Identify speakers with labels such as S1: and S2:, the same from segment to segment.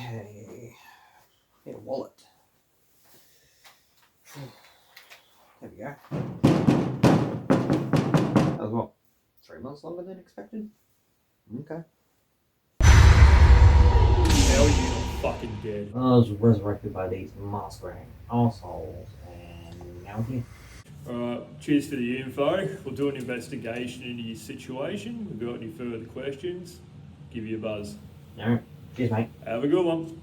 S1: Okay. Need a wallet. There we go. That was what? 3 months longer than expected? Okay.
S2: Hell, you're fucking dead.
S1: I was resurrected by these mask-wearing assholes, and now I'm here.
S2: Alright, cheers for the info. We'll do an investigation into your situation. If you've got any further questions, give you a buzz.
S1: Alright. Cheers, mate.
S2: Have a good one.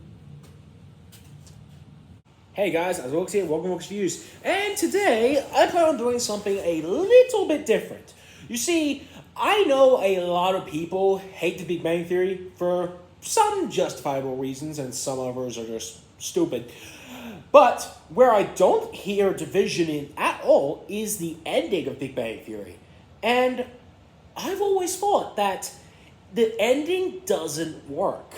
S3: Hey guys, as Rooks here, welcome to Rooks Views. And today, I plan on doing something a little bit different. You see, I know a lot of people hate the Big Bang Theory for some justifiable reasons, and some others are just stupid. But where I don't hear division in at all is the ending of Big Bang Theory. And I've always thought that the ending doesn't work.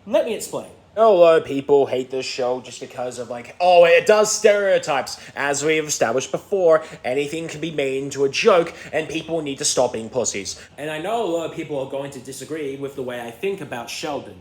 S3: Let me explain. A lot of people hate this show just because of it does stereotypes. As we've established before, anything can be made into a joke and people need to stop being pussies. And I know a lot of people are going to disagree with the way I think about Sheldon.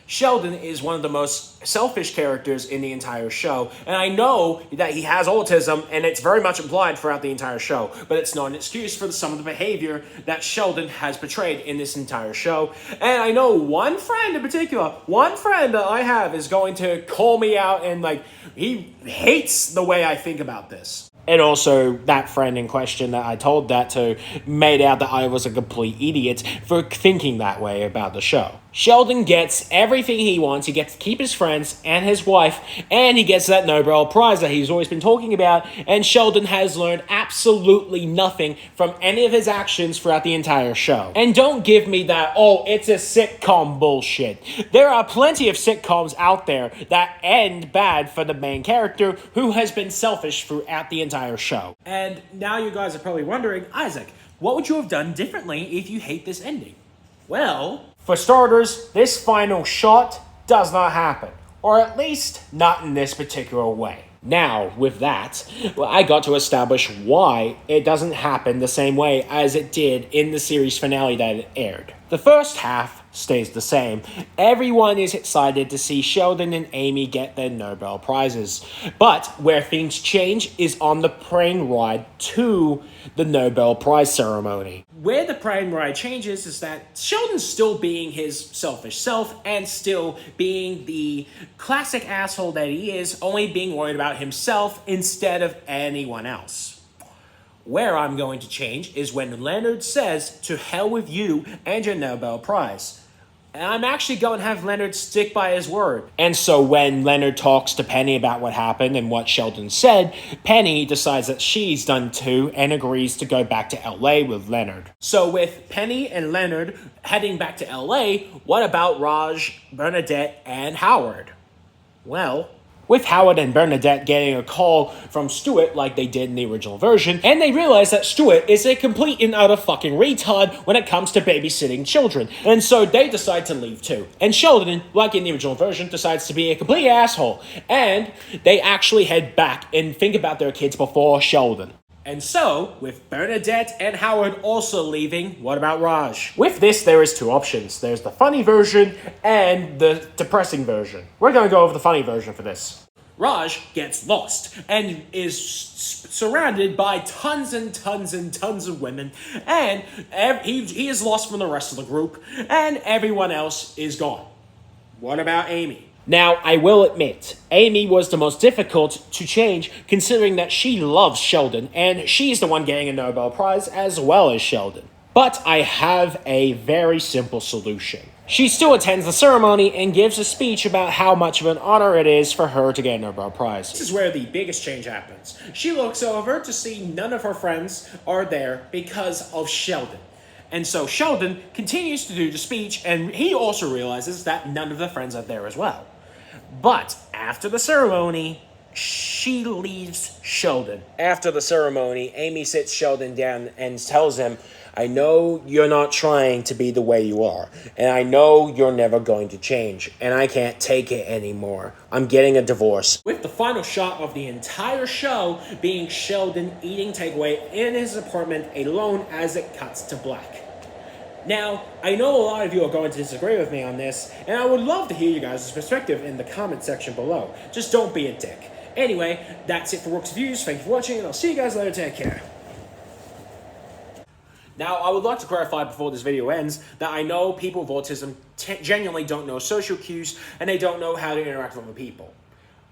S3: Sheldon is one of the most selfish characters in the entire show, and I know that he has autism, and it's very much implied throughout the entire show, but it's not an excuse for some of the behavior that Sheldon has portrayed in this entire show. And I know one friend in particular, one friend that I have is going to call me out, and he hates the way I think about this. And also, that friend in question that I told that to made out that I was a complete idiot for thinking that way about the show. Sheldon gets everything he wants. He gets to keep his friends and his wife, and he gets that Nobel Prize that he's always been talking about, and Sheldon has learned absolutely nothing from any of his actions throughout the entire show. And don't give me that, it's a sitcom bullshit. There are plenty of sitcoms out there that end bad for the main character who has been selfish throughout the entire show. And now you guys are probably wondering, Isaac, what would you have done differently if you hate this ending? Well, for starters, this final shot does not happen. Or at least, not in this particular way. Now, with that, I got to establish why it doesn't happen the same way as it did in the series finale that it aired. The first half stays the same. Everyone is excited to see Sheldon and Amy get their Nobel Prizes. But where things change is on the plane ride to the Nobel Prize ceremony. Where the plane ride changes is that Sheldon's still being his selfish self and still being the classic asshole that he is, only being worried about himself instead of anyone else. Where I'm going to change is when Leonard says, "To hell with you and your Nobel Prize." And I'm actually going to have Leonard stick by his word. And so when Leonard talks to Penny about what happened and what Sheldon said, Penny decides that she's done too and agrees to go back to LA with Leonard. So with Penny and Leonard heading back to LA, what about Raj, Bernadette, and Howard? Well, with Howard and Bernadette getting a call from Stuart like they did in the original version, and they realize that Stuart is a complete and utter fucking retard when it comes to babysitting children, and so they decide to leave too. And Sheldon, like in the original version, decides to be a complete asshole, and they actually head back and think about their kids before Sheldon. And so, with Bernadette and Howard also leaving, what about Raj? With this, there is two options. There's the funny version and the depressing version. We're going to go over the funny version for this. Raj gets lost and is surrounded by tons and tons and tons of women, and he is lost from the rest of the group, and everyone else is gone. What about Amy? Now, I will admit, Amy was the most difficult to change considering that she loves Sheldon, and she's the one getting a Nobel Prize as well as Sheldon. But I have a very simple solution. She still attends the ceremony and gives a speech about how much of an honor it is for her to get a Nobel Prize. This is where the biggest change happens. She looks over to see none of her friends are there because of Sheldon. And so Sheldon continues to do the speech, and he also realizes that none of the friends are there as well. But after the ceremony, she leaves Sheldon. After the ceremony, Amy sits Sheldon down and tells him, "I know you're not trying to be the way you are, and I know you're never going to change, and I can't take it anymore. I'm getting a divorce." With the final shot of the entire show being Sheldon eating takeaway in his apartment alone as it cuts to black. Now, I know a lot of you are going to disagree with me on this, and I would love to hear you guys' perspective in the comment section below. Just don't be a dick. Anyway, that's it for Rooks Views. Thank you for watching, and I'll see you guys later. Take care. Now, I would like to clarify before this video ends that I know people with autism genuinely don't know social cues, and they don't know how to interact with other people.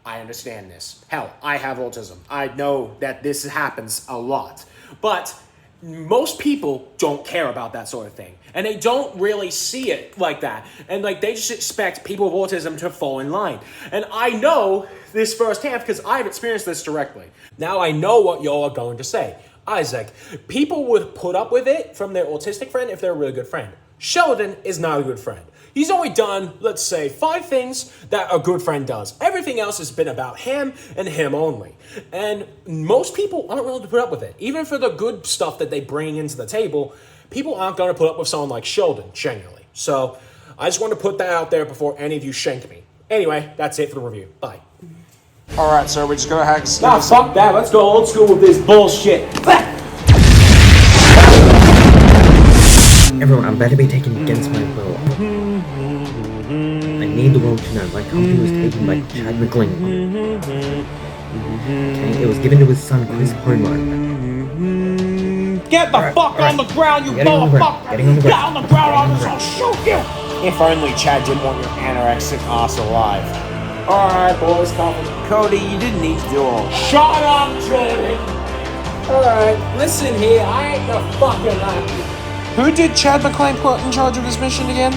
S3: I understand this. Hell, I have autism. I know that this happens a lot. But most people don't care about that sort of thing. And they don't really see it like that. And like they just expect people with autism to fall in line. And I know this firsthand because I've experienced this directly. Now I know what y'all are going to say. Isaac, people would put up with it from their autistic friend if they're a really good friend. Sheldon is not a good friend. He's only done, let's say, 5 things that a good friend does. Everything else has been about him and him only. And most people aren't willing to put up with it. Even for the good stuff that they bring into the table, people aren't going to put up with someone like Sheldon, genuinely. So, I just want to put that out there before any of you shank me. Anyway, that's it for the review. Bye.
S4: Alright, so we're just gonna hack.
S3: Nah, fuck that. Let's go old school with this bullshit.
S5: Everyone, I'm about to be taken against my will. I need the world to know my company was taken by Chad McLean. Okay, it was given to his son, Chris Homer.
S3: Get the fuck on the ground, you motherfucker! Get on the ground, I'll shoot you! If only Chad didn't want your anorexic ass alive. Alright, boys,
S4: Cody, you didn't need to do all that.
S3: shut up, Jordan! Alright, listen here, I ain't the fucking lucky.
S4: Who did Chad McLean put in charge of this mission again?